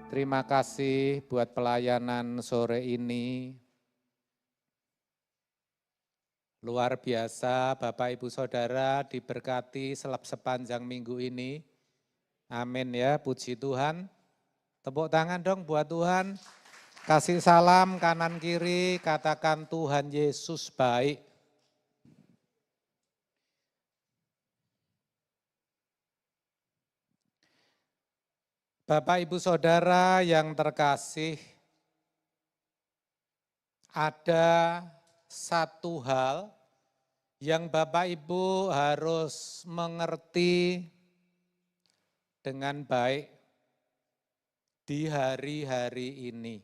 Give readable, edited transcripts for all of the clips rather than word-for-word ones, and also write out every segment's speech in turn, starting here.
Terima kasih buat pelayanan sore ini. Luar biasa Bapak Ibu Saudara diberkati sepanjang minggu ini. Amin ya, puji Tuhan. Tepuk tangan dong buat Tuhan. Kasih salam kanan kiri, katakan Tuhan Yesus baik. Bapak Ibu Saudara yang terkasih, ada satu hal yang Bapak Ibu harus mengerti dengan baik di hari-hari ini,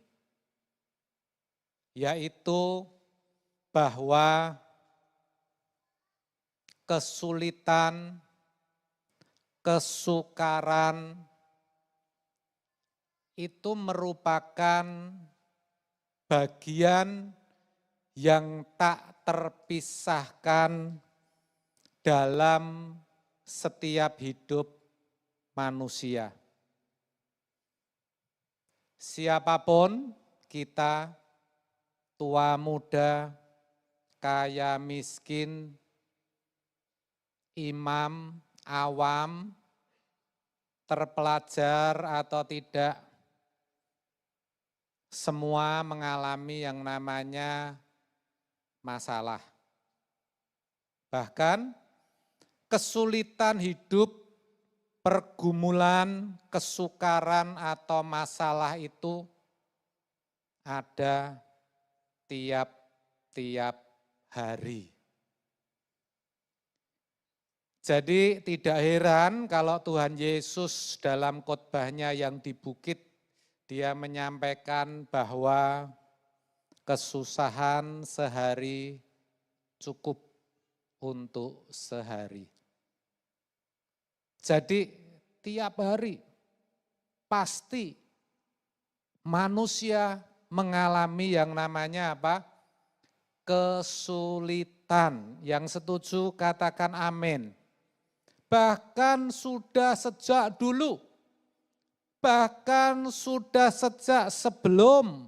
yaitu bahwa kesulitan, kesukaran itu merupakan bagian yang tak terpisahkan dalam setiap hidup manusia. Siapapun kita, tua muda, kaya miskin, imam, awam, terpelajar atau tidak, semua mengalami yang namanya masalah. Bahkan kesulitan hidup, pergumulan, kesukaran atau masalah itu ada tiap-tiap hari. Jadi tidak heran kalau Tuhan Yesus dalam khotbahnya yang di bukit, dia menyampaikan bahwa kesusahan sehari cukup untuk sehari. Jadi tiap hari pasti manusia mengalami yang namanya apa? Kesulitan. Yang setuju katakan amin. Bahkan sudah sejak dulu, bahkan sudah sejak sebelum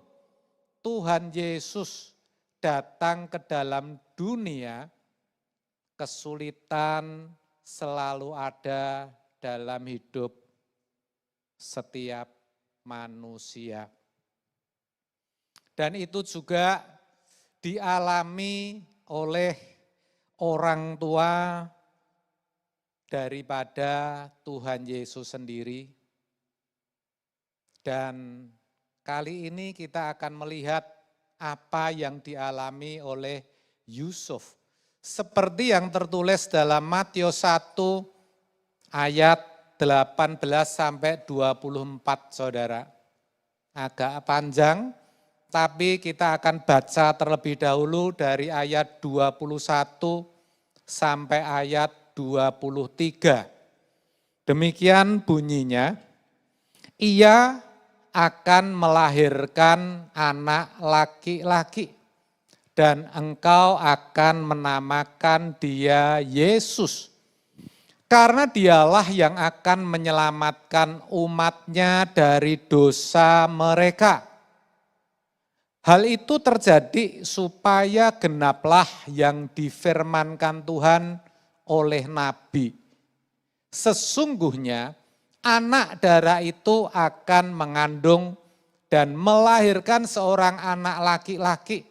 Tuhan Yesus datang ke dalam dunia, kesulitan selalu ada dalam hidup setiap manusia. Dan itu juga dialami oleh orang tua daripada Tuhan Yesus sendiri. Dan kali ini kita akan melihat apa yang dialami oleh Yusuf. Seperti yang tertulis dalam Matius 1 ayat 18 sampai 24, Saudara. Agak panjang, tapi kita akan baca terlebih dahulu dari ayat 21 sampai ayat 23. Demikian bunyinya, ia akan melahirkan anak laki-laki dan engkau akan menamakan dia Yesus. Karena dialah yang akan menyelamatkan umatnya dari dosa mereka. Hal itu terjadi supaya genaplah yang difirmankan Tuhan oleh Nabi. Sesungguhnya anak darah itu akan mengandung dan melahirkan seorang anak laki-laki.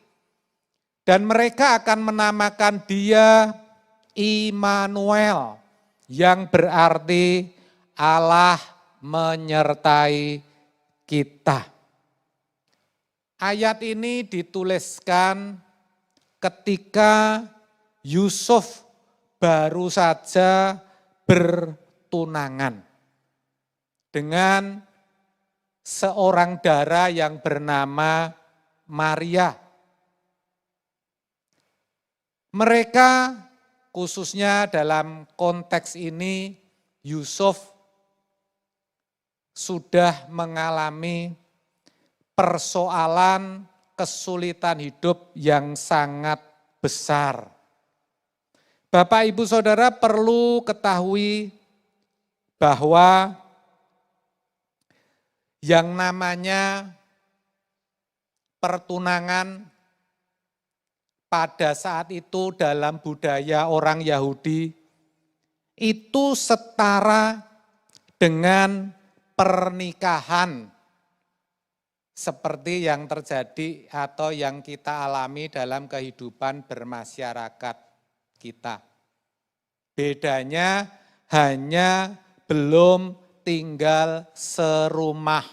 Dan mereka akan menamakan dia Immanuel, yang berarti Allah menyertai kita. Ayat ini dituliskan ketika Yusuf baru saja bertunangan dengan seorang dara yang bernama Maria. Mereka khususnya dalam konteks ini Yusuf sudah mengalami persoalan kesulitan hidup yang sangat besar. Bapak Ibu Saudara perlu ketahui bahwa yang namanya pertunangan pada saat itu dalam budaya orang Yahudi itu setara dengan pernikahan seperti yang terjadi atau yang kita alami dalam kehidupan bermasyarakat kita. Bedanya hanya belum tinggal serumah.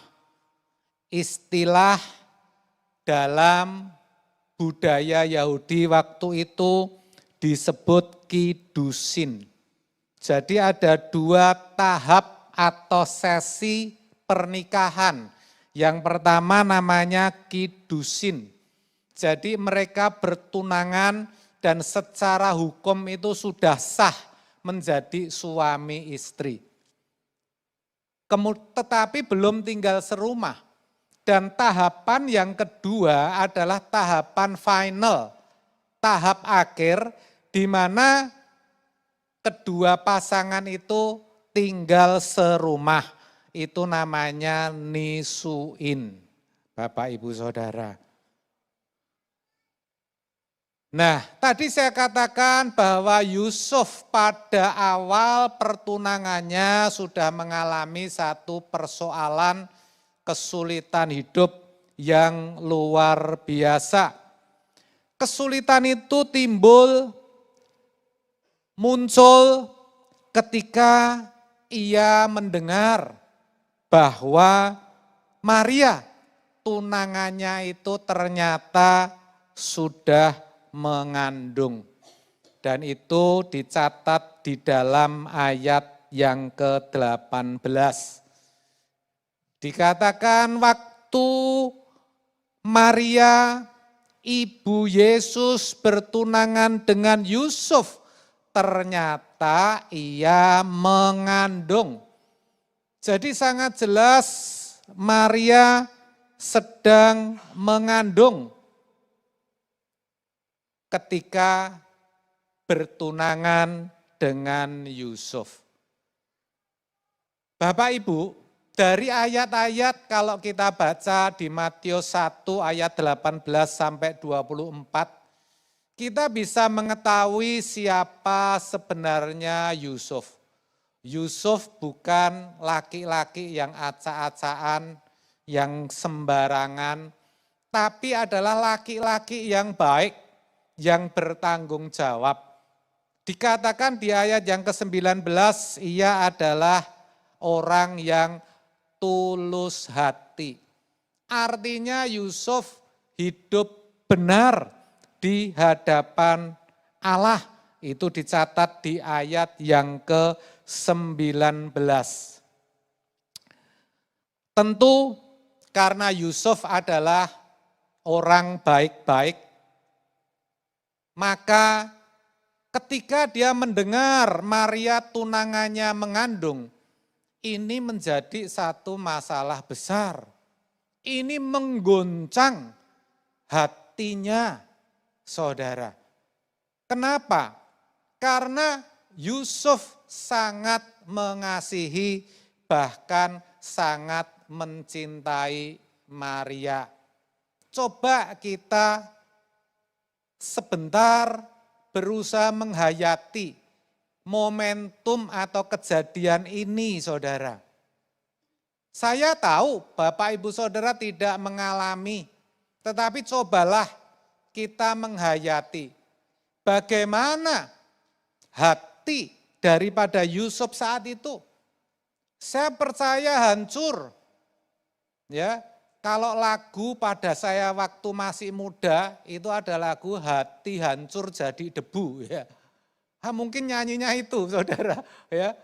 Istilah dalam budaya Yahudi waktu itu disebut kidusin. Jadi ada 2 tahap atau sesi pernikahan. Yang pertama namanya kidusin. Jadi mereka bertunangan dan secara hukum itu sudah sah menjadi suami istri. Tetapi belum tinggal serumah. Dan tahapan yang kedua adalah tahapan final, tahap akhir di mana kedua pasangan itu tinggal serumah, itu namanya nisuin, Bapak Ibu Saudara. Nah, tadi saya katakan bahwa Yusuf pada awal pertunangannya sudah mengalami satu persoalan kesulitan hidup yang luar biasa. Kesulitan itu muncul ketika ia mendengar bahwa Maria tunangannya itu ternyata sudah mengandung. Dan itu dicatat di dalam ayat yang ke-18. Dikatakan waktu Maria ibu Yesus bertunangan dengan Yusuf, ternyata ia mengandung. Jadi sangat jelas Maria sedang mengandung ketika bertunangan dengan Yusuf. Bapak Ibu, dari ayat-ayat kalau kita baca di Matius 1 ayat 18 sampai 24, kita bisa mengetahui siapa sebenarnya Yusuf. Yusuf bukan laki-laki yang acak-acakan, yang sembarangan, tapi adalah laki-laki yang baik, yang bertanggung jawab. Dikatakan di ayat yang ke-19, ia adalah orang yang tulus hati. Artinya Yusuf hidup benar di hadapan Allah. Itu dicatat di ayat yang ke-19. Tentu karena Yusuf adalah orang baik-baik, maka ketika dia mendengar Maria tunangannya mengandung, ini menjadi satu masalah besar. Ini menggoncang hatinya saudara. Kenapa? Karena Yusuf sangat mengasihi, bahkan sangat mencintai Maria. Coba kita sebentar berusaha menghayati momentum atau kejadian ini, saudara. Saya tahu Bapak Ibu Saudara tidak mengalami, tetapi cobalah kita menghayati bagaimana hati daripada Yusuf saat itu. Saya percaya hancur. Ya, kalau lagu pada saya waktu masih muda itu ada lagu Hati Hancur Jadi Debu, ya. Mungkin nyanyinya itu, saudara, ya.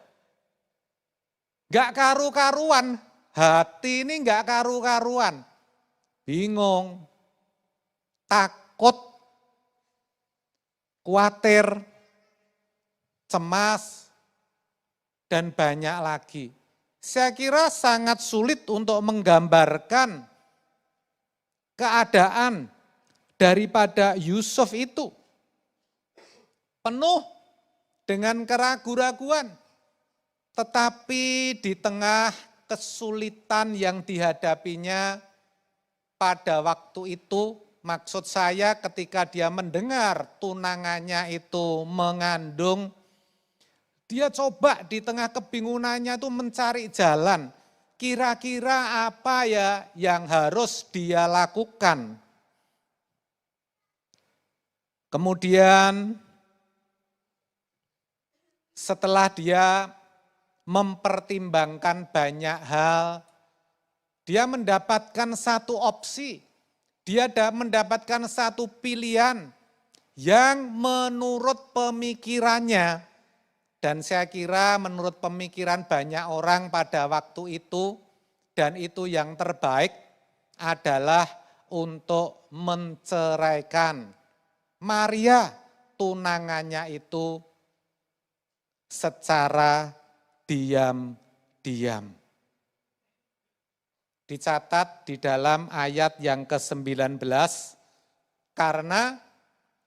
Gak karu-karuan, hati ini gak karu-karuan, bingung, takut, khawatir, cemas, dan banyak lagi. Saya kira sangat sulit untuk menggambarkan keadaan daripada Yusuf itu. Penuh dengan keraguan-raguan. Tetapi di tengah kesulitan yang dihadapinya pada waktu itu. Maksud saya ketika dia mendengar tunangannya itu mengandung, dia coba di tengah kebingungannya itu mencari jalan. Kira-kira apa ya yang harus dia lakukan. Kemudian setelah dia mempertimbangkan banyak hal, dia mendapatkan satu opsi. Dia mendapatkan satu pilihan yang menurut pemikirannya, dan saya kira menurut pemikiran banyak orang pada waktu itu, dan itu yang terbaik adalah untuk menceraikan Maria, tunangannya itu secara diam-diam. Dicatat di dalam ayat yang ke-19, karena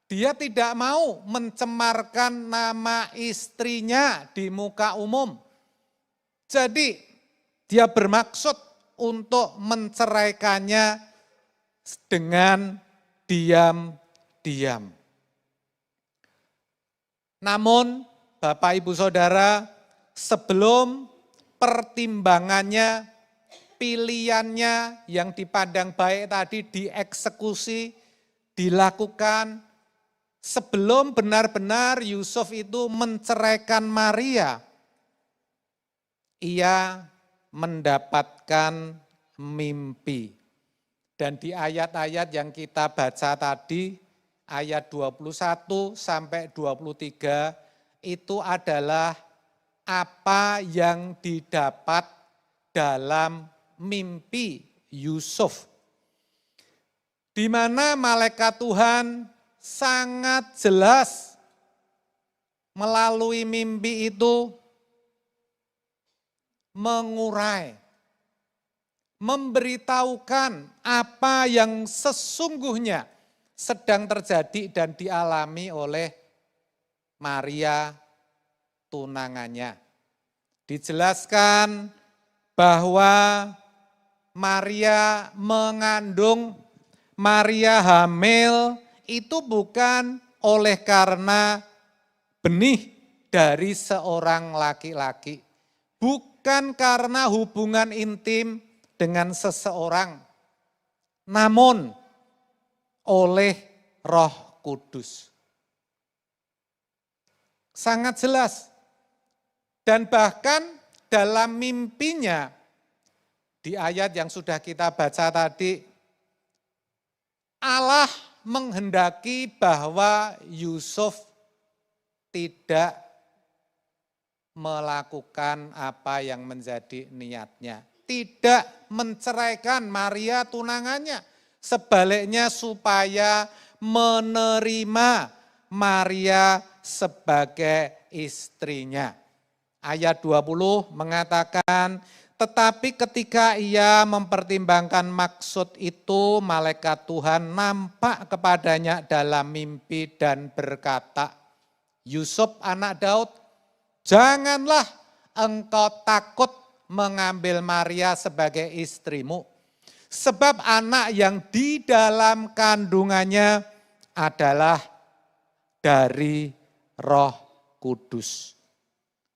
dia tidak mau mencemarkan nama istrinya di muka umum. Jadi dia bermaksud untuk menceraikannya dengan diam-diam. Namun Bapak Ibu Saudara, sebelum pertimbangannya, pilihannya yang dipandang baik tadi dieksekusi, dilakukan, sebelum benar-benar Yusuf itu menceraikan Maria, ia mendapatkan mimpi. Dan di ayat-ayat yang kita baca tadi, ayat 21 sampai 23, itu adalah apa yang didapat dalam mimpi Yusuf. Di mana malaikat Tuhan sangat jelas melalui mimpi itu mengurai, memberitahukan apa yang sesungguhnya sedang terjadi dan dialami oleh Maria, tunangannya. Dijelaskan bahwa Maria mengandung, Maria hamil itu bukan oleh karena benih dari seorang laki-laki, bukan karena hubungan intim dengan seseorang, namun oleh Roh Kudus. Sangat jelas. Dan bahkan dalam mimpinya, di ayat yang sudah kita baca tadi, Allah menghendaki bahwa Yusuf tidak melakukan apa yang menjadi niatnya. Tidak menceraikan Maria tunangannya. Sebaliknya supaya menerima Maria sebagai istrinya. Ayat 20 mengatakan, tetapi ketika ia mempertimbangkan maksud itu, malaikat Tuhan nampak kepadanya dalam mimpi dan berkata, Yusuf anak Daud, janganlah engkau takut mengambil Maria sebagai istrimu, sebab anak yang di dalam kandungannya adalah dari Roh Kudus.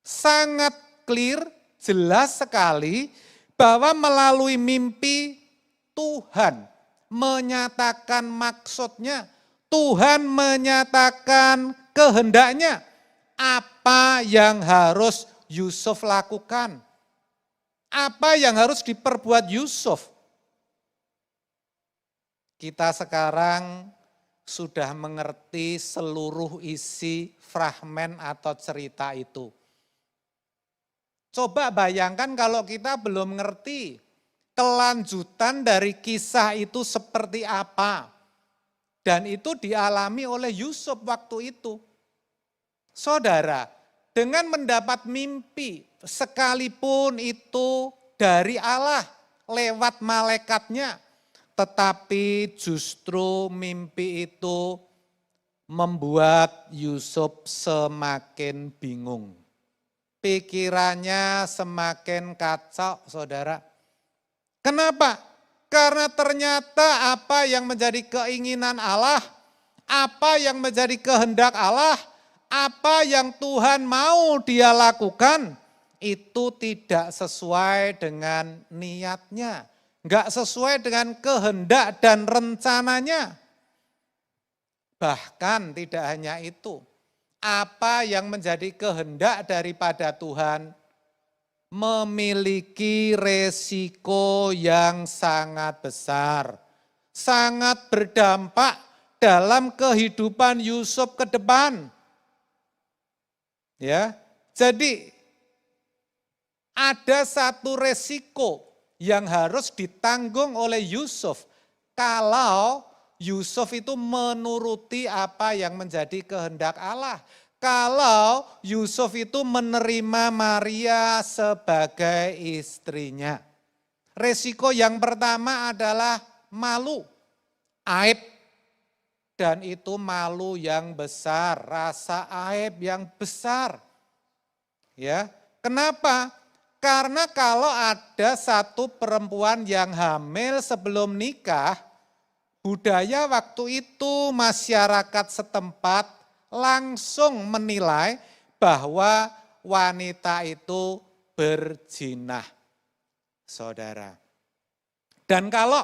Sangat clear, jelas sekali bahwa melalui mimpi Tuhan menyatakan maksudnya, Tuhan menyatakan kehendaknya, apa yang harus Yusuf lakukan, apa yang harus diperbuat Yusuf. Kita sekarang sudah mengerti seluruh isi fragmen atau cerita itu. Coba bayangkan kalau kita belum ngerti kelanjutan dari kisah itu seperti apa. Dan itu dialami oleh Yusuf waktu itu. Saudara, dengan mendapat mimpi, sekalipun itu dari Allah lewat malaikatnya, tetapi justru mimpi itu membuat Yusuf semakin bingung. pikirannya semakin kacau, saudara. Kenapa? Karena ternyata apa yang menjadi keinginan Allah, apa yang menjadi kehendak Allah, apa yang Tuhan mau dia lakukan, itu tidak sesuai dengan niatnya. Enggak sesuai dengan kehendak dan rencananya. Bahkan tidak hanya itu, apa yang menjadi kehendak daripada Tuhan memiliki resiko yang sangat besar, sangat berdampak dalam kehidupan Yusuf ke depan. Ya, jadi ada satu resiko yang harus ditanggung oleh Yusuf kalau Yusuf itu menuruti apa yang menjadi kehendak Allah. Kalau Yusuf itu menerima Maria sebagai istrinya. Resiko yang pertama adalah malu, aib. Dan itu malu yang besar, rasa aib yang besar. Ya, kenapa? Karena kalau ada satu perempuan yang hamil sebelum nikah, budaya waktu itu masyarakat setempat langsung menilai bahwa wanita itu berzina, saudara. Dan kalau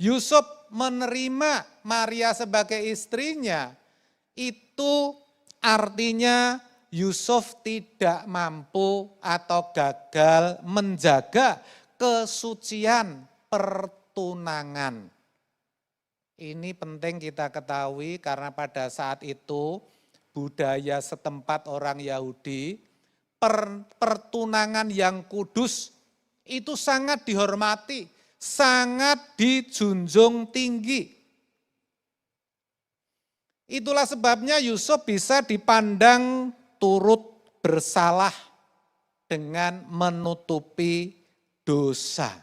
Yusuf menerima Maria sebagai istrinya, itu artinya Yusuf tidak mampu atau gagal menjaga kesucian pertunangan. Ini penting kita ketahui karena pada saat itu budaya setempat orang Yahudi, pertunangan yang kudus itu sangat dihormati, sangat dijunjung tinggi. Itulah sebabnya Yusuf bisa dipandang turut bersalah dengan menutupi dosa.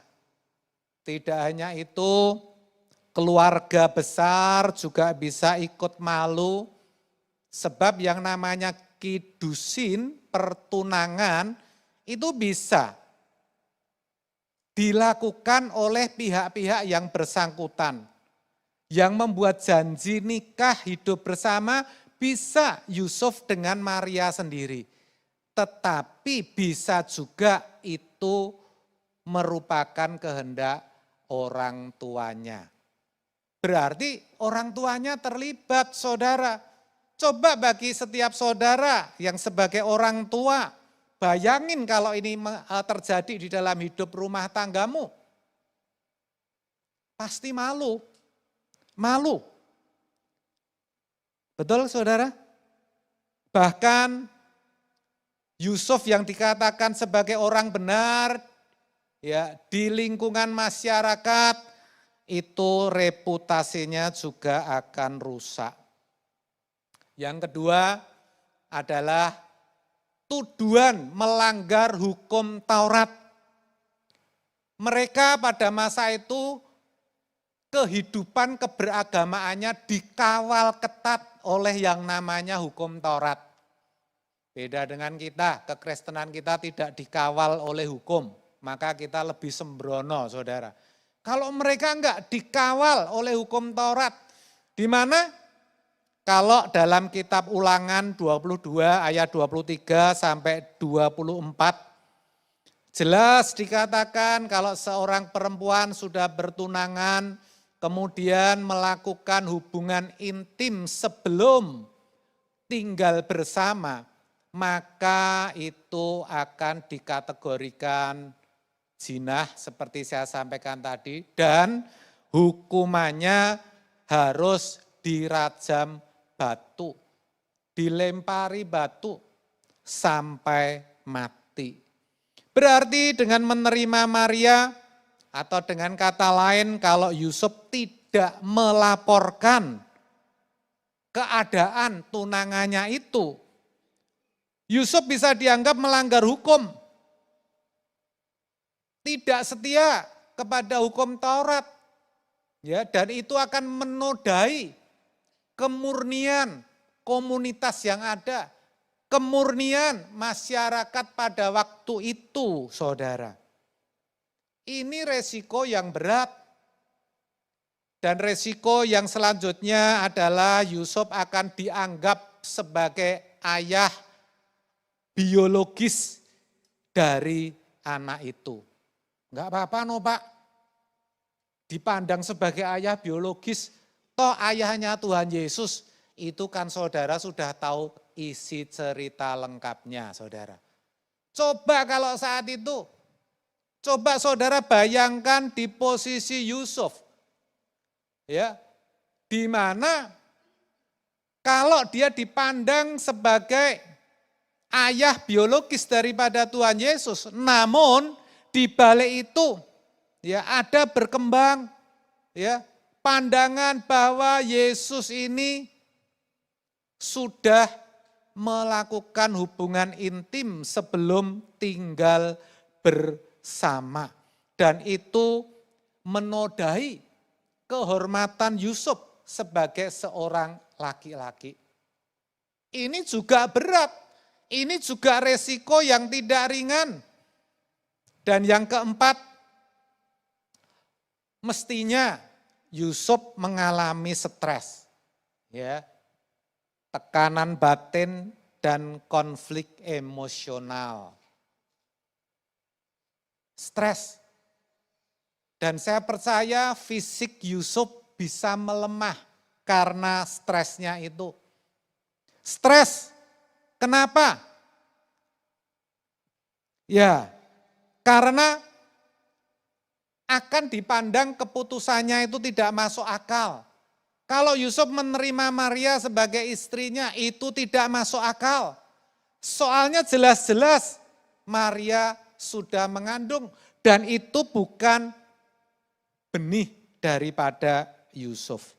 Tidak hanya itu, keluarga besar juga bisa ikut malu, sebab yang namanya kidusin, pertunangan, itu bisa dilakukan oleh pihak-pihak yang bersangkutan. Yang membuat janji nikah hidup bersama bisa Yusuf dengan Maria sendiri. Tetapi bisa juga itu merupakan kehendak orang tuanya. Berarti orang tuanya terlibat, saudara. Coba bagi setiap saudara yang sebagai orang tua, bayangin kalau ini terjadi di dalam hidup rumah tanggamu. Pasti malu. Malu. Betul, saudara? Bahkan Yusuf yang dikatakan sebagai orang benar, ya di lingkungan masyarakat, itu reputasinya juga akan rusak. Yang kedua adalah tuduhan melanggar hukum Taurat. Mereka pada masa itu kehidupan keberagamaannya dikawal ketat oleh yang namanya hukum Taurat. Beda dengan kita, kekristenan kita tidak dikawal oleh hukum, maka kita lebih sembrono, saudara. Kalau mereka enggak dikawal oleh hukum Taurat, di mana kalau dalam kitab Ulangan 22 ayat 23 sampai 24, jelas dikatakan kalau seorang perempuan sudah bertunangan, kemudian melakukan hubungan intim sebelum tinggal bersama, maka itu akan dikategorikan zina seperti saya sampaikan tadi, dan hukumannya harus dirajam batu, dilempari batu sampai mati. Berarti dengan menerima Maria, atau dengan kata lain kalau Yusuf tidak melaporkan keadaan tunangannya itu, Yusuf bisa dianggap melanggar hukum. Tidak setia kepada hukum Taurat. Ya, dan itu akan menodai kemurnian komunitas yang ada. kemurnian masyarakat pada waktu itu, saudara. Ini resiko yang berat. Dan resiko yang selanjutnya adalah Yusuf akan dianggap sebagai ayah biologis dari anak itu. Enggak apa-apa no Pak, dipandang sebagai ayah biologis, toh ayahnya Tuhan Yesus, itu kan saudara sudah tahu isi cerita lengkapnya saudara. Coba kalau saat itu, coba saudara bayangkan di posisi Yusuf. Ya, di mana kalau dia dipandang sebagai ayah biologis daripada Tuhan Yesus, namun di balik itu ya ada berkembang ya pandangan bahwa Yesus ini sudah melakukan hubungan intim sebelum tinggal bersama, dan itu menodai kehormatan Yusuf sebagai seorang laki-laki. Ini juga berat, ini juga resiko yang tidak ringan. Dan yang keempat, mestinya Yusuf mengalami stres, ya, tekanan batin dan konflik emosional. Stres. Dan saya percaya fisik Yusuf bisa melemah karena stresnya itu. Stres, kenapa? Ya, karena akan dipandang keputusannya itu tidak masuk akal. Kalau Yusuf menerima Maria sebagai istrinya itu tidak masuk akal. Soalnya jelas-jelas Maria sudah mengandung dan itu bukan benih daripada Yusuf.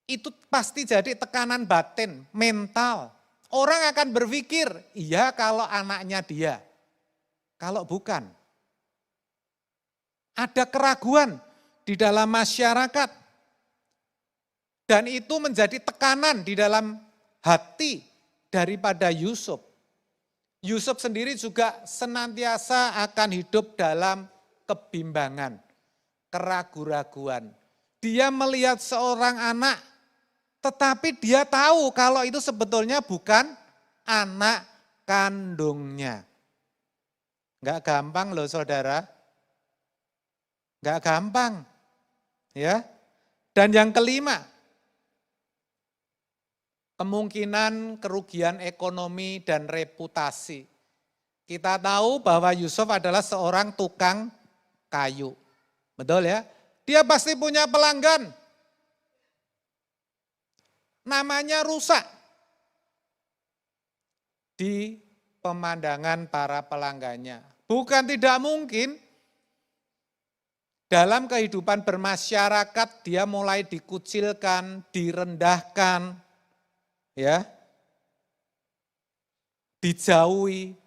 Itu pasti jadi tekanan batin, mental. Orang akan berpikir, iya kalau anaknya dia. Kalau bukan. Ada keraguan di dalam masyarakat. Dan itu menjadi tekanan di dalam hati daripada Yusuf. Yusuf sendiri juga senantiasa akan hidup dalam kebimbangan, keraguan-raguan. Dia melihat seorang anak, tetapi dia tahu kalau itu sebetulnya bukan anak kandungnya. Enggak gampang loh saudara. Enggak gampang. Ya. Dan yang kelima, kemungkinan kerugian ekonomi dan reputasi. Kita tahu bahwa Yusuf adalah seorang tukang kayu. Betul ya? Dia pasti punya pelanggan. Namanya rusak di pemandangan para pelanggannya. Bukan tidak mungkin dalam kehidupan bermasyarakat dia mulai dikucilkan, direndahkan, ya, dijauhi.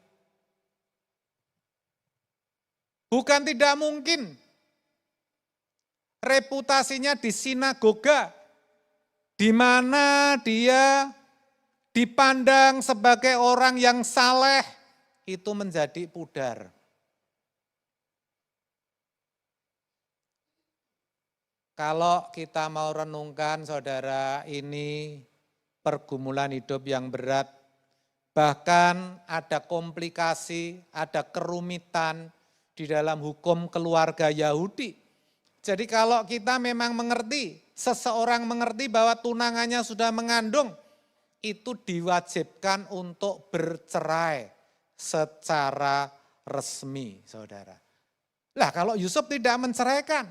Bukan tidak mungkin reputasinya di sinagoga, di mana dia dipandang sebagai orang yang saleh, itu menjadi pudar. Kalau kita mau renungkan saudara, ini pergumulan hidup yang berat, bahkan ada komplikasi, ada kerumitan di dalam hukum keluarga Yahudi. Jadi kalau kita memang mengerti, seseorang mengerti bahwa tunangannya sudah mengandung, itu diwajibkan untuk bercerai secara resmi, saudara. Lah kalau Yusuf tidak menceraikan,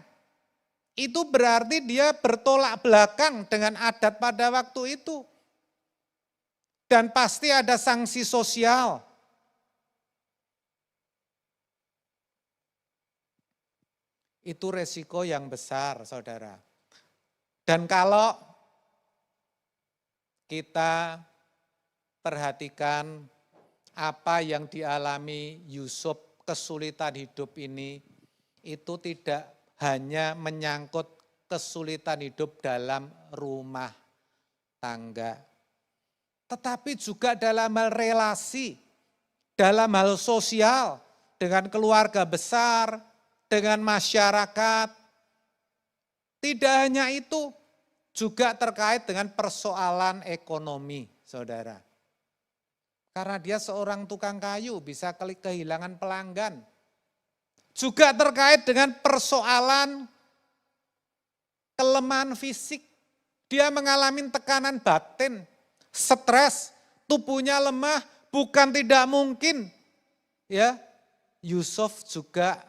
itu berarti dia bertolak belakang dengan adat pada waktu itu. Dan pasti ada sanksi sosial. Itu resiko yang besar, saudara. Dan kalau kita perhatikan apa yang dialami Yusuf, kesulitan hidup ini, itu tidak hanya menyangkut kesulitan hidup dalam rumah tangga. tetapi juga dalam hal relasi, dalam hal sosial, dengan keluarga besar, dengan masyarakat. Tidak hanya itu, juga terkait dengan persoalan ekonomi, saudara. Karena dia seorang tukang kayu, bisa kehilangan pelanggan. Juga terkait dengan persoalan kelemahan fisik. Dia mengalami tekanan batin, stres, tubuhnya lemah, bukan tidak mungkin. Ya, Yusuf juga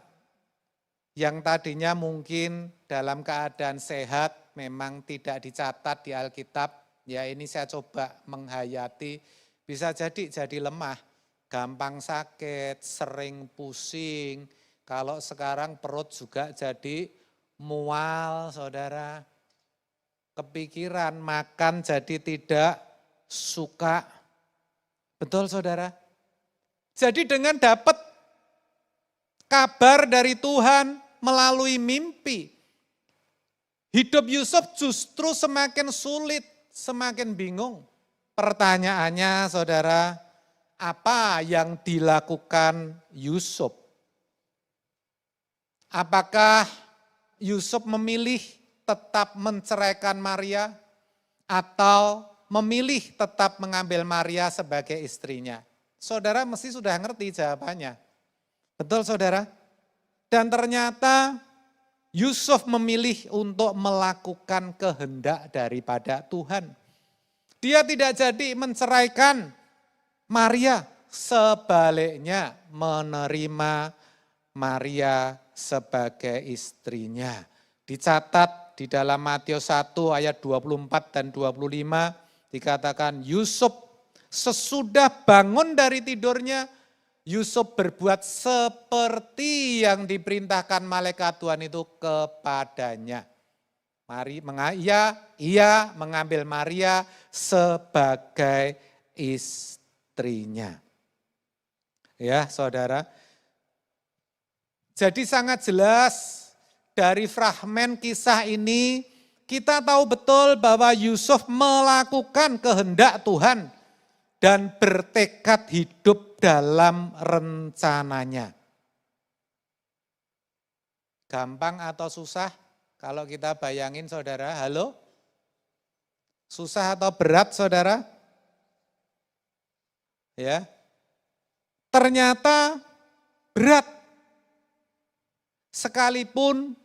yang tadinya mungkin dalam keadaan sehat, memang tidak dicatat di Alkitab. Ya, ini saya coba menghayati, bisa jadi lemah, gampang sakit, sering pusing. Kalau sekarang perut juga jadi mual, saudara. Kepikiran, makan jadi tidak suka. Betul, saudara? Jadi dengan dapat kabar dari Tuhan melalui mimpi, hidup Yusuf justru semakin sulit, semakin bingung. Pertanyaannya, saudara, apa yang dilakukan Yusuf? Apakah Yusuf memilih tetap menceraikan Maria atau memilih tetap mengambil Maria sebagai istrinya? Saudara mesti sudah ngerti jawabannya. Betul, saudara? Dan ternyata Yusuf memilih untuk melakukan kehendak daripada Tuhan. Dia tidak jadi menceraikan Maria, sebaliknya menerima Maria sebagai istrinya. Dicatat di dalam Matius 1 ayat 24 dan 25 dikatakan Yusuf sesudah bangun dari tidurnya, Yusuf berbuat seperti yang diperintahkan malaikat Tuhan itu kepadanya. Ia mengambil Maria sebagai istrinya. Ya, saudara. Jadi sangat jelas dari fragmen kisah ini kita tahu betul bahwa Yusuf melakukan kehendak Tuhan dan bertekad hidup dalam rencananya. Gampang atau susah? Kalau kita bayangin, saudara, halo? Susah atau berat, saudara? Ya. Ternyata berat. Sekalipun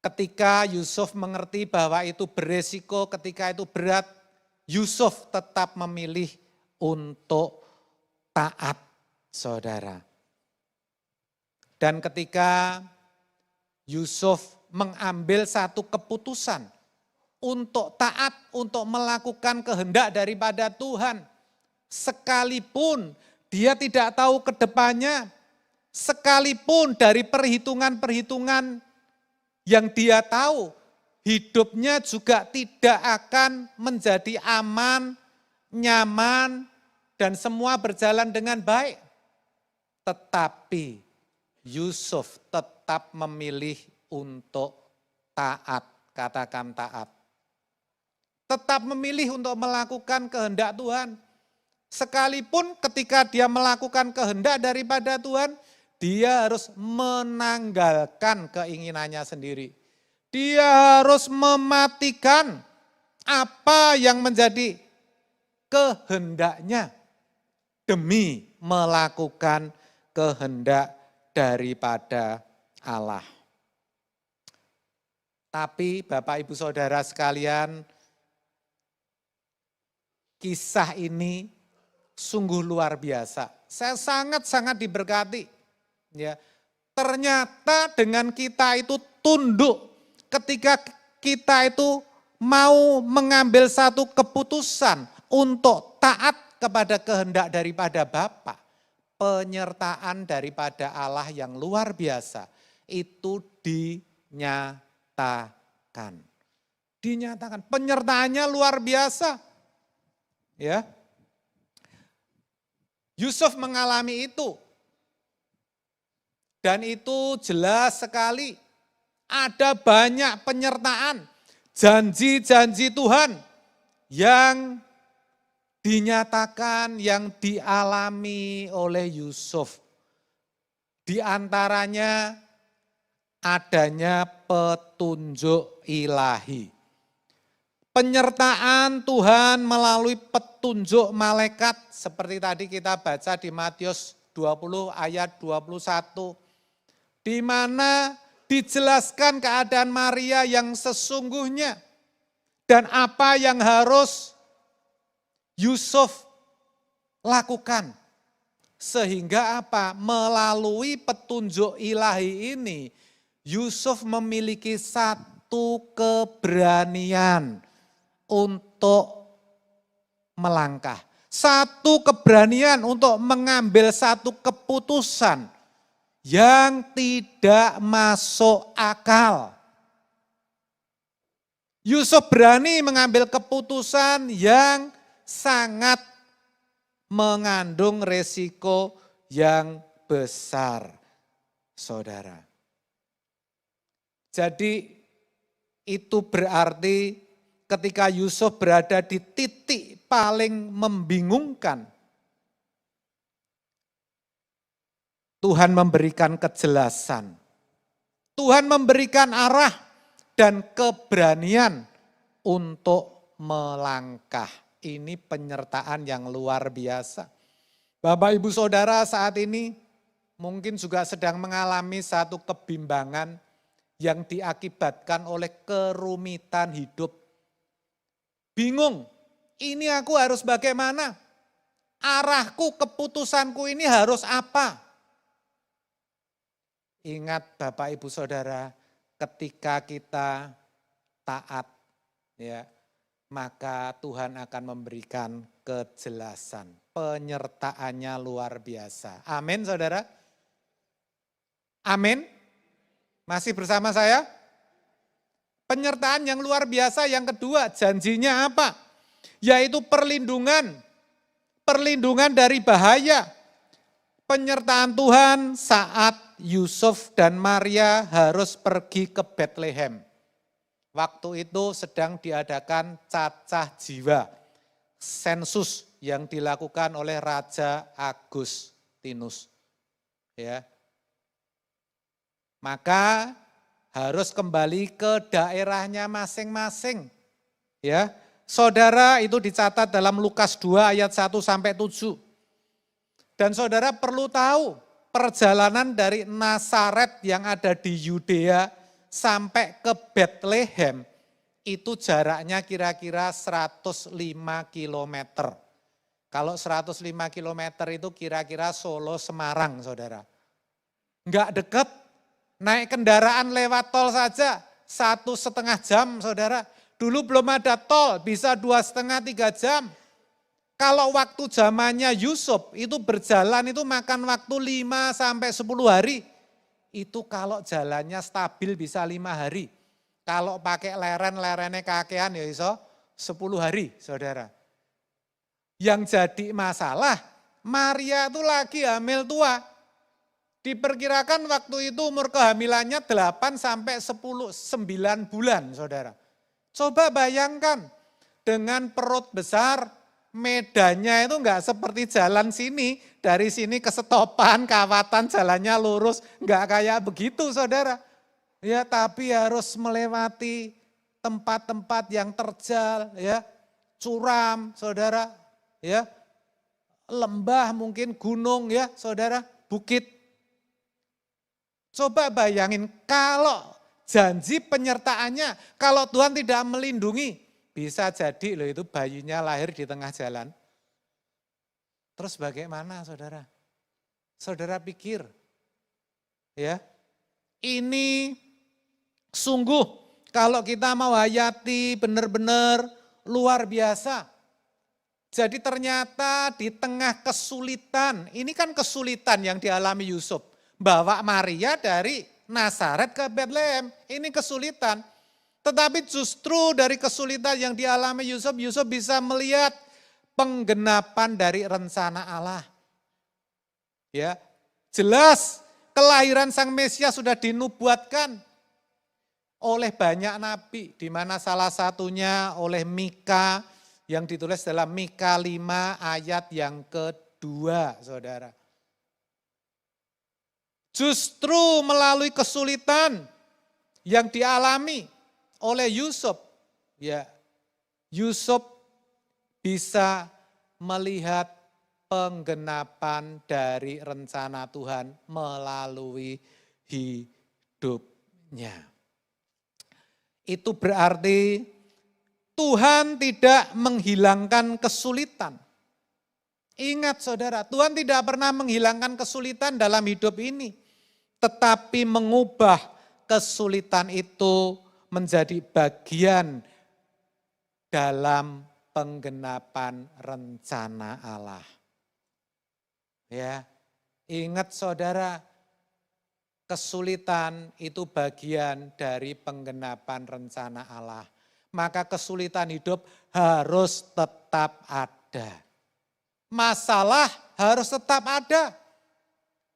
ketika Yusuf mengerti bahwa itu beresiko, ketika itu berat, Yusuf tetap memilih untuk taat, saudara. Dan ketika Yusuf mengambil satu keputusan untuk taat, untuk melakukan kehendak daripada Tuhan, sekalipun dia tidak tahu ke depannya, sekalipun dari perhitungan-perhitungan yang dia tahu, hidupnya juga tidak akan menjadi aman, nyaman, dan semua berjalan dengan baik. Tetapi Yusuf tetap memilih untuk taat, katakan taat. Tetap memilih untuk melakukan kehendak Tuhan. Sekalipun ketika dia melakukan kehendak daripada Tuhan, dia harus menanggalkan keinginannya sendiri. Dia harus mematikan apa yang menjadi kehendaknya demi melakukan kehendak daripada Allah. Tapi Bapak Ibu Saudara sekalian, kisah ini sungguh luar biasa. Saya sangat-sangat diberkati. Ya, ternyata dengan kita itu tunduk ketika kita itu mau mengambil satu keputusan untuk taat kepada kehendak daripada Bapa, penyertaan daripada Allah yang luar biasa itu dinyatakan. Dinyatakan, penyertaannya luar biasa. Ya. Yusuf mengalami itu. Dan itu jelas sekali. Ada banyak penyertaan, janji-janji Tuhan yang dinyatakan, yang dialami oleh Yusuf. Di antaranya adanya petunjuk ilahi. Penyertaan Tuhan melalui petunjuk malaikat seperti tadi kita baca di Matius 20 ayat 21. Di mana dijelaskan keadaan Maria yang sesungguhnya dan apa yang harus Yusuf lakukan. Sehingga apa? Melalui petunjuk ilahi ini, Yusuf memiliki satu keberanian untuk melangkah. Satu keberanian untuk mengambil satu keputusan yang tidak masuk akal. Yusuf berani mengambil keputusan yang sangat mengandung resiko yang besar, saudara. Jadi itu berarti ketika Yusuf berada di titik paling membingungkan, Tuhan memberikan kejelasan. Tuhan memberikan arah dan keberanian untuk melangkah. Ini penyertaan yang luar biasa. Bapak Ibu Saudara saat ini mungkin juga sedang mengalami satu kebimbangan yang diakibatkan oleh kerumitan hidup. Bingung, ini aku harus bagaimana? Arahku, keputusanku ini harus apa? Ingat Bapak Ibu Saudara, ketika kita taat, ya, maka Tuhan akan memberikan kejelasan. Penyertaannya luar biasa. Amin saudara? Amin? Masih bersama saya? Penyertaan yang luar biasa yang kedua, janjinya apa? Yaitu perlindungan. Perlindungan dari bahaya. Penyertaan Tuhan saat Yusuf dan Maria harus pergi ke Bethlehem. Waktu itu sedang diadakan cacah jiwa, sensus yang dilakukan oleh Raja Agustinus. Ya. Maka harus kembali ke daerahnya masing-masing. Ya. Saudara itu dicatat dalam Lukas 2 ayat 1 sampai 7. Dan saudara perlu tahu perjalanan dari Nazaret yang ada di Yudea sampai ke Bethlehem itu jaraknya kira-kira 105 km. Kalau 105 km itu kira-kira Solo Semarang saudara. Enggak dekat, naik kendaraan lewat tol saja 1,5 jam saudara. Dulu belum ada tol, bisa 2,5-3 jam. Kalau waktu zamannya Yusuf itu berjalan itu makan waktu 5 sampai 10 hari. Itu kalau jalannya stabil bisa 5 hari. Kalau pakai leren-lerennya kakean ya iso 10 hari saudara. Yang jadi masalah Maria itu lagi hamil tua. Diperkirakan waktu itu umur kehamilannya 8 sampai 9 bulan saudara. Coba bayangkan dengan perut besar. Medannya itu enggak seperti jalan sini, dari sini ke Setopan, Kawatan jalannya lurus, enggak kayak begitu saudara. Ya tapi harus melewati tempat-tempat yang terjal, ya curam saudara, ya lembah mungkin gunung ya saudara, bukit. Coba bayangin kalau janji penyertaannya, kalau Tuhan tidak melindungi, bisa jadi loh itu bayinya lahir di tengah jalan. Terus bagaimana saudara? Saudara pikir, ya ini sungguh kalau kita mau hayati benar-benar luar biasa. Jadi ternyata di tengah kesulitan, ini kan kesulitan yang dialami Yusuf. Bawa Maria dari Nazaret ke Bethlehem, ini kesulitan. Tetapi justru dari kesulitan yang dialami Yusuf, Yusuf bisa melihat penggenapan dari rencana Allah. Ya, jelas kelahiran Sang Mesias sudah dinubuatkan oleh banyak nabi, di mana salah satunya oleh Mika yang ditulis dalam Mika 5 ayat yang kedua, saudara. Justru melalui kesulitan yang dialami oleh Yusuf, ya, Yusuf bisa melihat penggenapan dari rencana Tuhan melalui hidupnya. Itu berarti Tuhan tidak menghilangkan kesulitan. Ingat saudara, Tuhan tidak pernah menghilangkan kesulitan dalam hidup ini. Tetapi mengubah kesulitan itu menjadi bagian dalam penggenapan rencana Allah. Ya, ingat saudara, kesulitan itu bagian dari penggenapan rencana Allah. Maka kesulitan hidup harus tetap ada. Masalah harus tetap ada.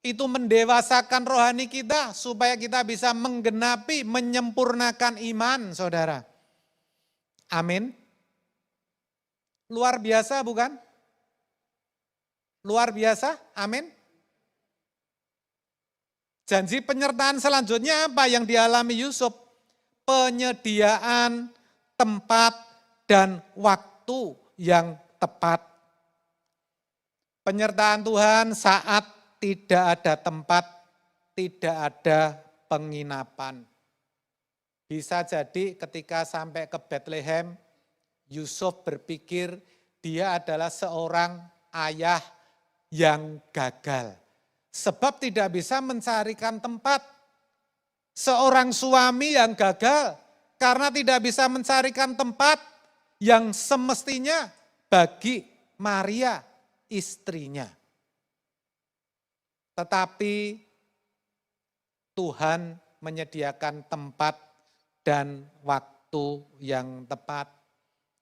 Itu mendewasakan rohani kita supaya kita bisa menggenapi, menyempurnakan iman, saudara. Amin. Luar biasa bukan? Luar biasa, amin. Janji penyertaan selanjutnya apa yang dialami Yusuf? Penyediaan tempat dan waktu yang tepat. Penyertaan Tuhan saat tidak ada tempat, tidak ada penginapan. Bisa jadi ketika sampai ke Bethlehem, Yusuf berpikir dia adalah seorang ayah yang gagal. Sebab tidak bisa mencarikan tempat. Seorang suami yang gagal karena tidak bisa mencarikan tempat yang semestinya bagi Maria, istrinya. Tetapi Tuhan menyediakan tempat dan waktu yang tepat.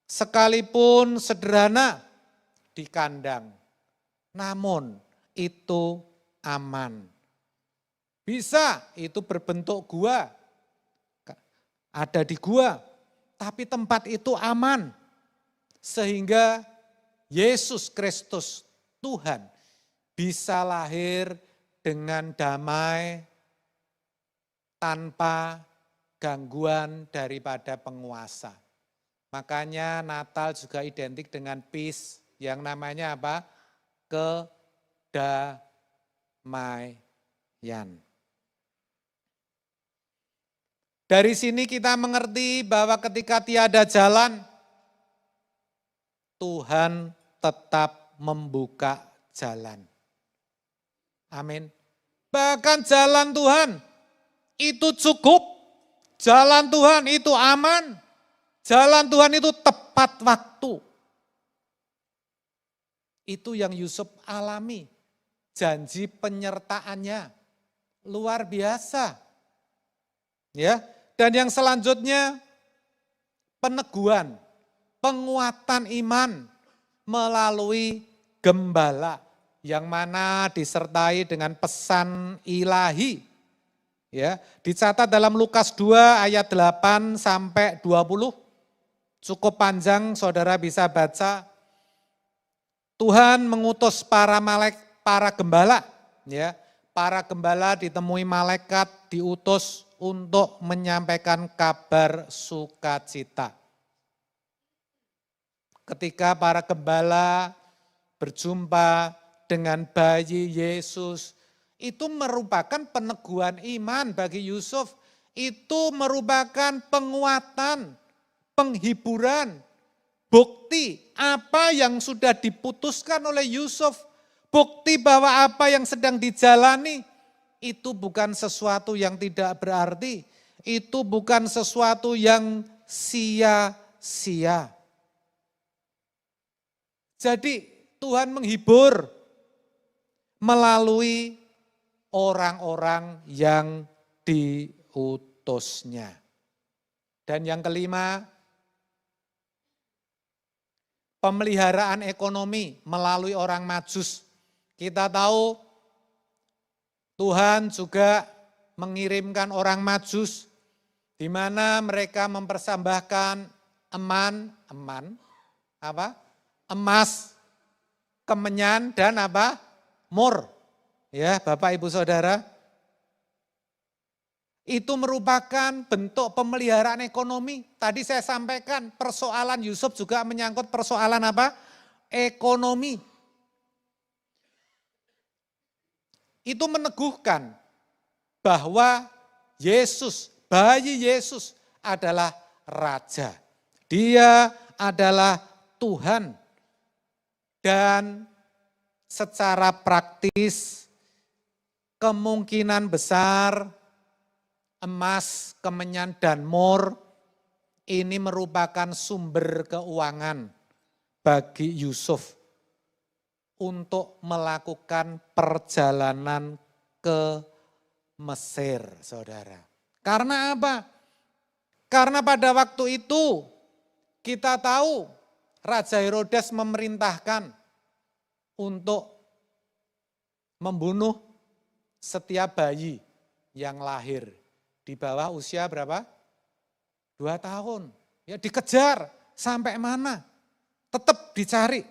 Sekalipun sederhana di kandang, namun itu aman. Bisa itu berbentuk gua, ada di gua, tapi tempat itu aman. Sehingga Yesus Kristus, Tuhan, bisa lahir dengan damai tanpa gangguan daripada penguasa. Makanya Natal juga identik dengan peace, yang namanya apa? Kedamaian. Dari sini kita mengerti bahwa ketika tiada jalan, Tuhan tetap membuka jalan. Amin. Bahkan jalan Tuhan itu cukup, jalan Tuhan itu aman, jalan Tuhan itu tepat waktu. Itu yang Yusuf alami, janji penyertaannya luar biasa. Ya, dan yang selanjutnya peneguhan, penguatan iman melalui gembala yang mana disertai dengan pesan ilahi. Ya, dicatat dalam Lukas 2 ayat 8 sampai 20. Cukup panjang, saudara bisa baca. Tuhan mengutus para gembala, ya. Para gembala ditemui malaikat, diutus untuk menyampaikan kabar sukacita. Ketika para gembala berjumpa dengan bayi Yesus, itu merupakan peneguhan iman bagi Yusuf. Itu merupakan penguatan, penghiburan, bukti apa yang sudah diputuskan oleh Yusuf. Bukti bahwa apa yang sedang dijalani itu bukan sesuatu yang tidak berarti. Itu bukan sesuatu yang sia-sia. Jadi Tuhan menghibur melalui orang-orang yang diutusnya. Dan yang kelima, pemeliharaan ekonomi melalui orang Majus. Kita tahu Tuhan juga mengirimkan orang Majus di mana mereka mempersembahkan eman, apa? Emas, kemenyan dan apa? Mur. Ya, Bapak Ibu Saudara. Itu merupakan bentuk pemeliharaan ekonomi. Tadi saya sampaikan persoalan Yusuf juga menyangkut persoalan apa? Ekonomi. Itu meneguhkan bahwa Yesus, bayi Yesus adalah Raja. Dia adalah Tuhan. Dan secara praktis kemungkinan besar emas, kemenyan, dan mur ini merupakan sumber keuangan bagi Yusuf untuk melakukan perjalanan ke Mesir, saudara. Karena apa? Karena pada waktu itu kita tahu Raja Herodes memerintahkan untuk membunuh setiap bayi yang lahir di bawah usia berapa? 2 tahun. Ya dikejar sampai mana? Tetap dicari.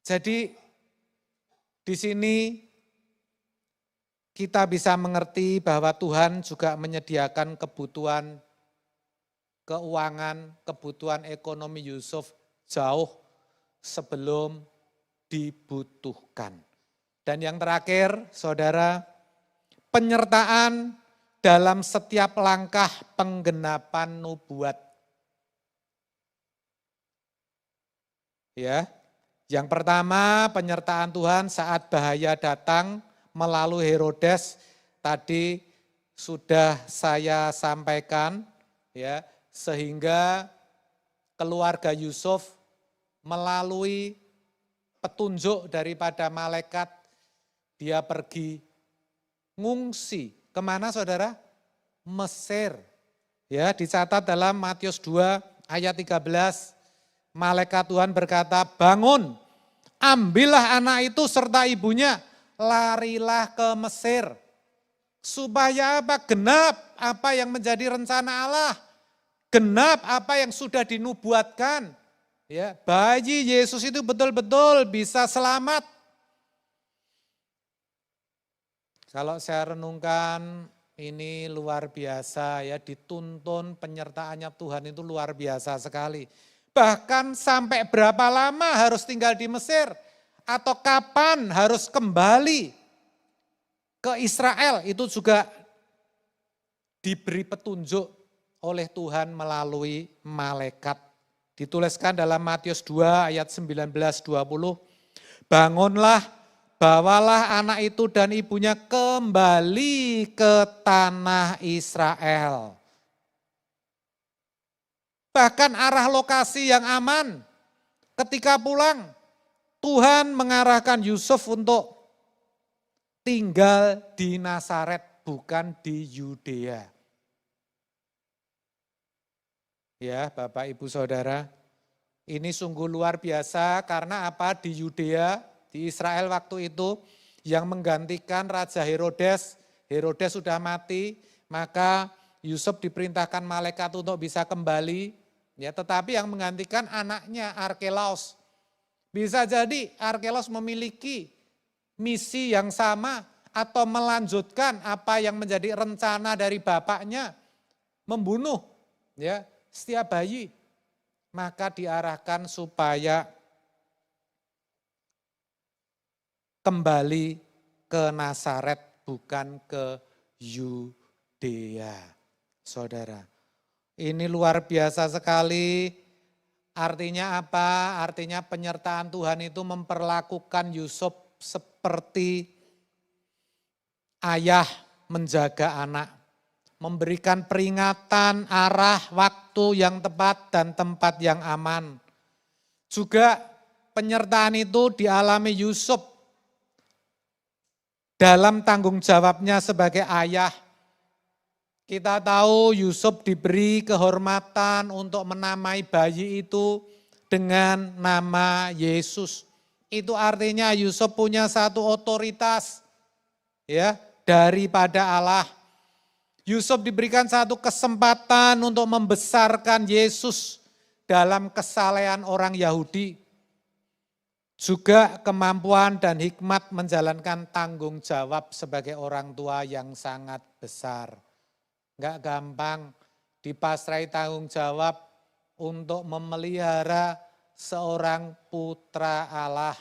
Jadi di sini kita bisa mengerti bahwa Tuhan juga menyediakan kebutuhan keuangan, kebutuhan ekonomi Yusuf jauh sebelum dibutuhkan. Dan yang terakhir, saudara, penyertaan dalam setiap langkah penggenapan nubuat. Ya, yang pertama penyertaan Tuhan saat bahaya datang melalui Herodes, tadi sudah saya sampaikan, ya, sehingga keluarga Yusuf melalui petunjuk daripada malaikat, dia pergi ngungsi. Kemana saudara? Mesir. Ya, dicatat dalam Matius 2 ayat 13, malaikat Tuhan berkata, bangun, ambillah anak itu serta ibunya, larilah ke Mesir. Supaya apa? Genap apa yang menjadi rencana Allah. Genap apa yang sudah dinubuatkan. Ya, bayi Yesus itu betul-betul bisa selamat. Kalau saya renungkan, ini luar biasa ya, dituntun penyertaannya Tuhan itu luar biasa sekali. Bahkan sampai berapa lama harus tinggal di Mesir, atau kapan harus kembali ke Israel, itu juga diberi petunjuk oleh Tuhan melalui malaikat. Dituliskan dalam Matius 2 ayat 19-20, bangunlah, bawalah anak itu dan ibunya kembali ke tanah Israel. Bahkan arah lokasi yang aman. Ketika pulang, Tuhan mengarahkan Yusuf untuk tinggal di Nazaret, bukan di Yudea. Ya, Bapak Ibu Saudara, ini sungguh luar biasa karena apa? Di Yudea, di Israel waktu itu yang menggantikan Raja Herodes, Herodes sudah mati, maka Yusuf diperintahkan malaikat untuk bisa kembali, ya, tetapi yang menggantikan anaknya Arkelaus. Bisa jadi Arkelaus memiliki misi yang sama atau melanjutkan apa yang menjadi rencana dari bapaknya, membunuh ya setiap bayi. Maka diarahkan supaya kembali ke Nazaret, bukan ke Yudea. Saudara, ini luar biasa sekali. Artinya apa? Artinya penyertaan Tuhan itu memperlakukan Yusuf seperti ayah menjaga anak. Memberikan peringatan, arah, waktu yang tepat dan tempat yang aman. Juga penyertaan itu dialami Yusuf dalam tanggung jawabnya sebagai ayah. Kita tahu Yusuf diberi kehormatan untuk menamai bayi itu dengan nama Yesus. Itu artinya Yusuf punya satu otoritas ya daripada Allah. Yusuf diberikan satu kesempatan untuk membesarkan Yesus dalam kesalehan orang Yahudi, juga kemampuan dan hikmat menjalankan tanggung jawab sebagai orang tua yang sangat besar. Enggak gampang dipasrai tanggung jawab untuk memelihara seorang putra Allah,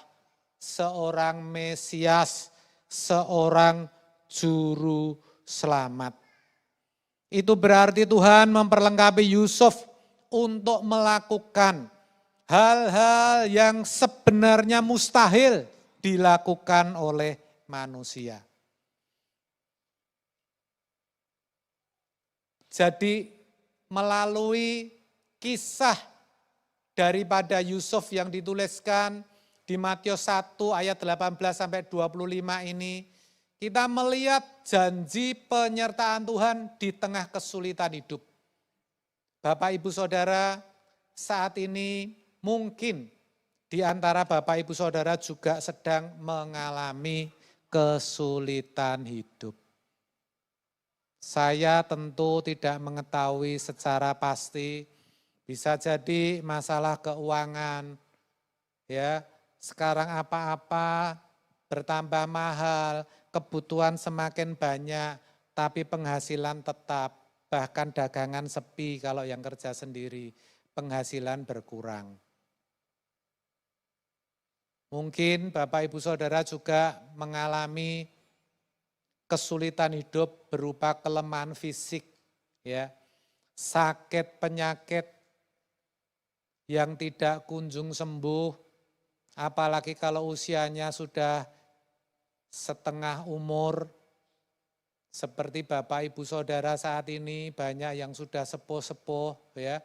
seorang Mesias, seorang juru selamat. Itu berarti Tuhan memperlengkapi Yusuf untuk melakukan hal-hal yang sebenarnya mustahil dilakukan oleh manusia. Jadi melalui kisah daripada Yusuf yang dituliskan di Matius 1 ayat 18 sampai 25 ini, kita melihat janji penyertaan Tuhan di tengah kesulitan hidup. Bapak Ibu Saudara, saat ini mungkin di antara Bapak Ibu Saudara juga sedang mengalami kesulitan hidup. Saya tentu tidak mengetahui secara pasti, bisa jadi masalah keuangan, ya. Sekarang apa-apa bertambah mahal, kebutuhan semakin banyak, tapi penghasilan tetap, bahkan dagangan sepi kalau yang kerja sendiri, penghasilan berkurang. Mungkin Bapak Ibu Saudara juga mengalami kesulitan hidup berupa kelemahan fisik, ya, sakit penyakit yang tidak kunjung sembuh, apalagi kalau usianya sudah setengah umur, seperti Bapak Ibu Saudara saat ini banyak yang sudah sepuh-sepuh, ya,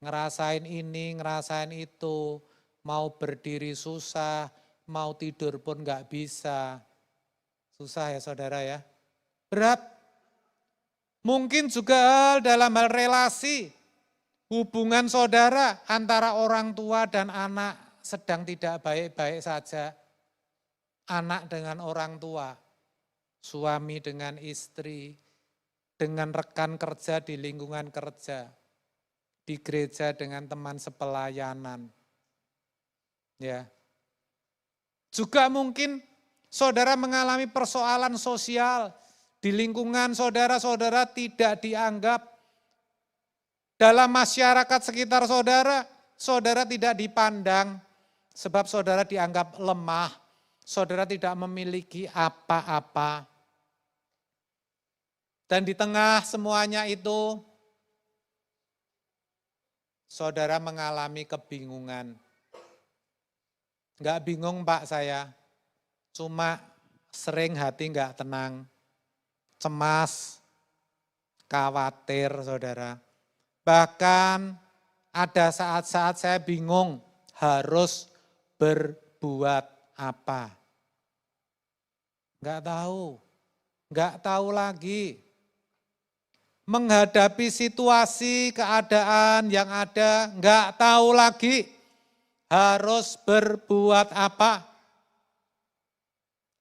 ngerasain ini, ngerasain itu, mau berdiri susah, mau tidur pun nggak bisa. Susah ya saudara ya, berat. Mungkin juga dalam hal relasi, hubungan saudara antara orang tua dan anak sedang tidak baik-baik saja. Anak dengan orang tua, suami dengan istri, dengan rekan kerja di lingkungan kerja, di gereja dengan teman sepelayanan. Ya. Juga mungkin saudara mengalami persoalan sosial, di lingkungan saudara-saudara tidak dianggap, dalam masyarakat sekitar saudara, saudara tidak dipandang, sebab saudara dianggap lemah, saudara tidak memiliki apa-apa. Dan di tengah semuanya itu, saudara mengalami kebingungan. Enggak bingung Pak saya, cuma sering hati enggak tenang, cemas, khawatir saudara. Bahkan ada saat-saat saya bingung harus berbuat apa. Enggak tahu lagi. Menghadapi situasi, keadaan yang ada, enggak tahu lagi harus berbuat apa.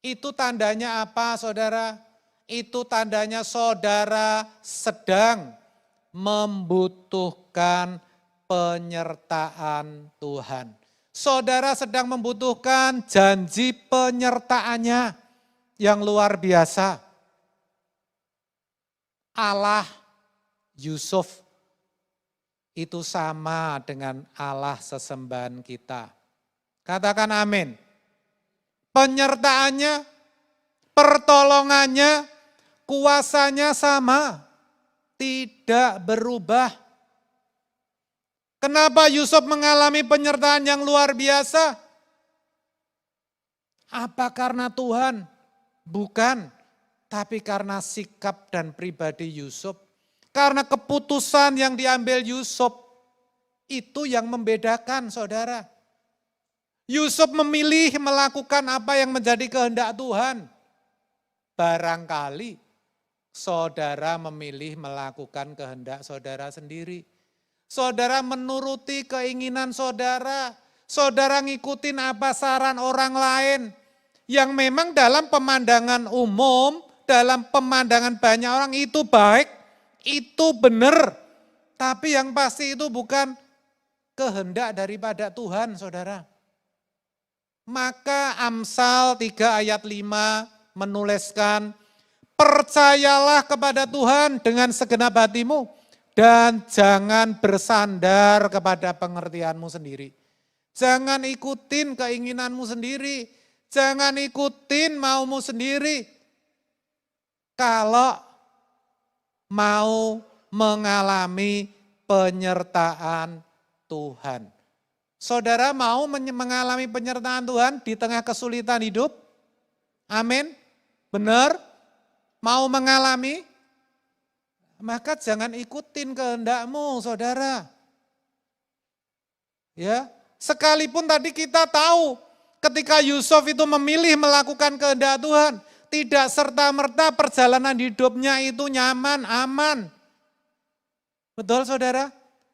Itu tandanya apa saudara? Itu tandanya saudara sedang membutuhkan penyertaan Tuhan. Saudara sedang membutuhkan janji penyertaannya yang luar biasa. Allah Yusuf itu sama dengan Allah sesembahan kita. Katakan amin. Penyertaannya, pertolongannya, kuasanya sama, tidak berubah. Kenapa Yusuf mengalami penyertaan yang luar biasa? Apa karena Tuhan? Bukan, tapi karena sikap dan pribadi Yusuf. Karena keputusan yang diambil Yusuf, itu yang membedakan saudara. Yusuf memilih melakukan apa yang menjadi kehendak Tuhan. Barangkali saudara memilih melakukan kehendak saudara sendiri. Saudara menuruti keinginan saudara. Saudara ngikutin apa saran orang lain. Yang memang dalam pemandangan umum, dalam pemandangan banyak orang itu baik, itu benar. Tapi yang pasti itu bukan kehendak daripada Tuhan, saudara. Maka Amsal 3 ayat 5 menuliskan, percayalah kepada Tuhan dengan segenap hatimu dan jangan bersandar kepada pengertianmu sendiri. Jangan ikutin keinginanmu sendiri, jangan ikutin maumu sendiri. Kalau mau mengalami penyertaan Tuhan. Saudara mau mengalami penyertaan Tuhan di tengah kesulitan hidup? Amin. Benar? Mau mengalami? Maka jangan ikutin kehendakmu, saudara. Ya, sekalipun tadi kita tahu ketika Yusuf itu memilih melakukan kehendak Tuhan, tidak serta-merta perjalanan hidupnya itu nyaman, aman. Betul, saudara?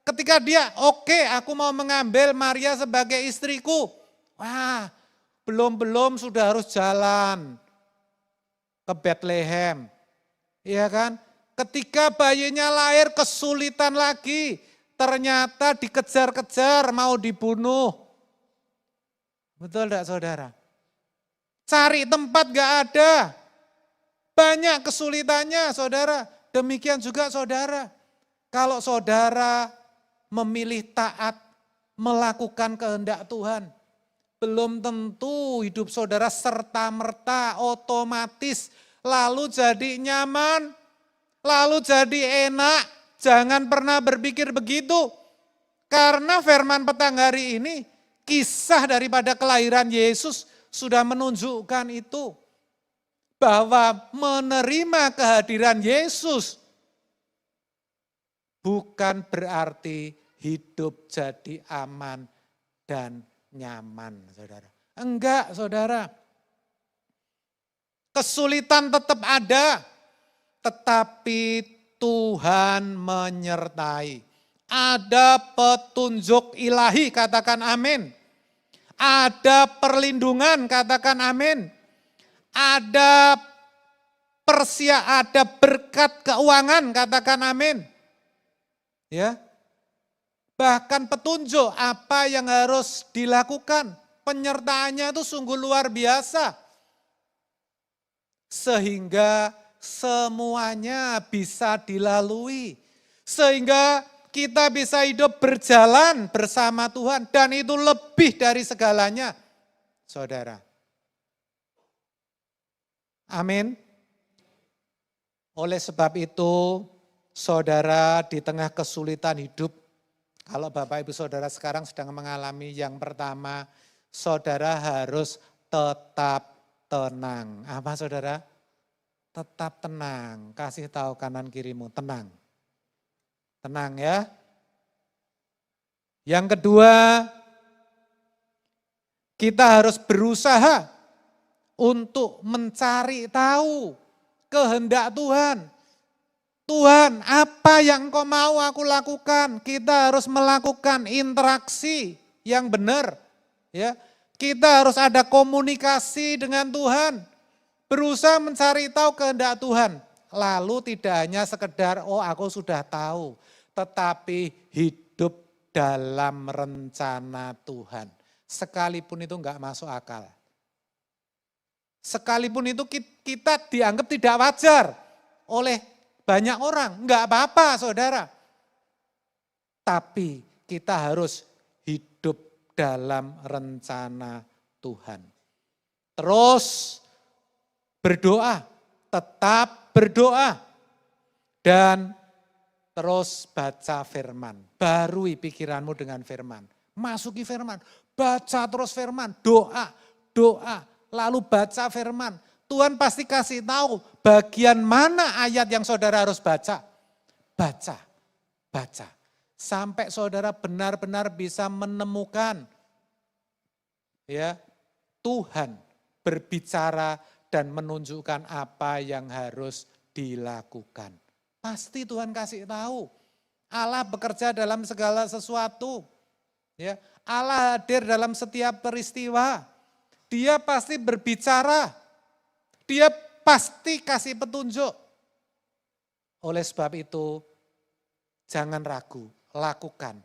Ketika dia, oke, aku mau mengambil Maria sebagai istriku. Wah, belum sudah harus jalan ke Bethlehem. Iya kan? Ketika bayinya lahir kesulitan lagi. Ternyata dikejar-kejar mau dibunuh. Betul enggak, saudara? Cari tempat gak ada. Banyak kesulitannya, saudara. Demikian juga saudara. Kalau saudara memilih taat, melakukan kehendak Tuhan, belum tentu hidup saudara serta-merta otomatis lalu jadi nyaman, lalu jadi enak. Jangan pernah berpikir begitu. Karena firman petang hari ini, kisah daripada kelahiran Yesus sudah menunjukkan itu. Bahwa menerima kehadiran Yesus bukan berarti hidup jadi aman dan nyaman, saudara. Enggak, saudara. Kesulitan tetap ada, tetapi Tuhan menyertai. Ada petunjuk ilahi, katakan amin. Ada perlindungan, katakan amin. Ada ada berkat keuangan, katakan amin. Ya. Bahkan petunjuk apa yang harus dilakukan. Penyertaannya itu sungguh luar biasa. Sehingga semuanya bisa dilalui. Sehingga kita bisa hidup berjalan bersama Tuhan. Dan itu lebih dari segalanya, saudara. Amin. Oleh sebab itu, saudara di tengah kesulitan hidup, kalau Bapak Ibu Saudara sekarang sedang mengalami yang pertama, saudara harus tetap tenang. Apa saudara? Tetap tenang. Kasih tahu kanan kirimu, tenang. Tenang ya. Yang kedua, kita harus berusaha untuk mencari tahu kehendak Tuhan. Tuhan, apa yang Engkau mau aku lakukan? Kita harus melakukan interaksi yang benar. Ya, kita harus ada komunikasi dengan Tuhan. Berusaha mencari tahu kehendak Tuhan. Lalu tidak hanya sekedar, oh aku sudah tahu. Tetapi hidup dalam rencana Tuhan. Sekalipun itu enggak masuk akal. Sekalipun itu kita dianggap tidak wajar oleh banyak orang. Enggak apa-apa, saudara. Tapi kita harus hidup dalam rencana Tuhan. Terus berdoa, tetap berdoa. Dan terus baca firman. Barui pikiranmu dengan firman. Masuki firman, baca terus firman, doa, lalu baca firman. Tuhan pasti kasih tahu bagian mana ayat yang saudara harus baca. Baca. Sampai saudara benar-benar bisa menemukan ya Tuhan berbicara dan menunjukkan apa yang harus dilakukan. Pasti Tuhan kasih tahu. Allah bekerja dalam segala sesuatu. Ya, Allah hadir dalam setiap peristiwa. Dia pasti berbicara. Dia pasti kasih petunjuk. Oleh sebab itu, jangan ragu, lakukan.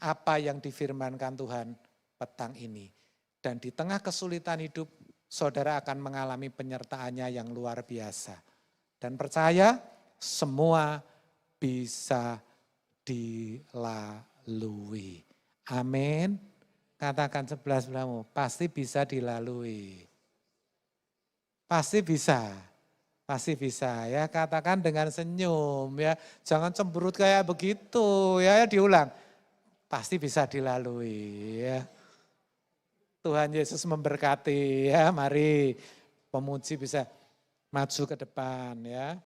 apa yang difirmankan Tuhan petang ini. Dan di tengah kesulitan hidup, saudara akan mengalami penyertaannya yang luar biasa. Dan percaya semua bisa dilalui. Amin. Katakan sebelah sebelahmu, pasti bisa dilalui. Pasti bisa. Pasti bisa ya, katakan dengan senyum ya. Jangan cemberut kayak begitu ya, diulang. Pasti bisa dilalui ya. Tuhan Yesus memberkati ya, mari pemuji bisa maju ke depan ya.